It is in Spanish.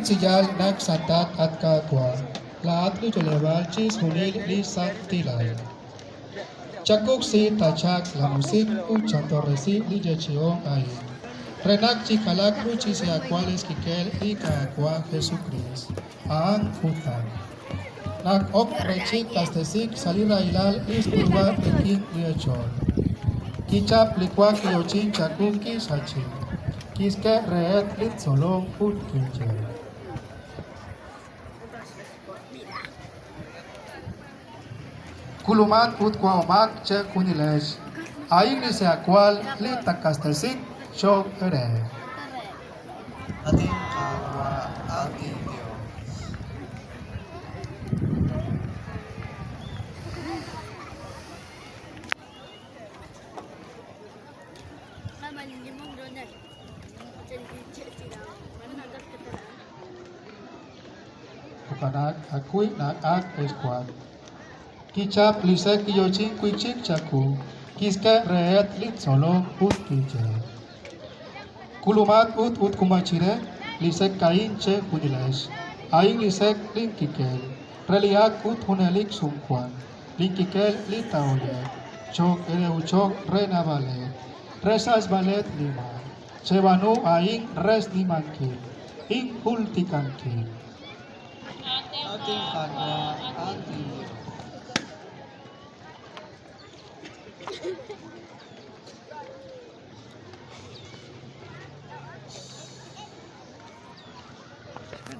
siyal nagsatat at kakwa, lahat ni Jolebal chis hunil li sak tilay. Cakuk si tachak la musik u chantoresi li jechiong ay. Renak cikalak u chis yakwales kikel li kakwa Jesukris. Ang hutan. Nak ok recik tastesik salira ilal is kurwa teking liachol. Kicap likwak liochin cakuk ki sachi. Kiske reet lit solong ut kinjer. Kulumat ut kwa omak che kunilesh. Aing ni se akwal li takastesik chok ere. Ating kapwa ating Diyos. Kanak akui nak ak esquad. Kicap lisek yochin kuichik chaku. Kiske reet lit solong ut kinjer. Kulumat ut kumachire lisek kain che kunilesh. Aing lisek linkikel. Reliak ut hunelik sumkwan. Linkikel litaoye. Chok ere uchok renabale. Resas balet lima. Cebanu aing res dimankil. Ing hultikankin. Ating kapwa ating Diyos.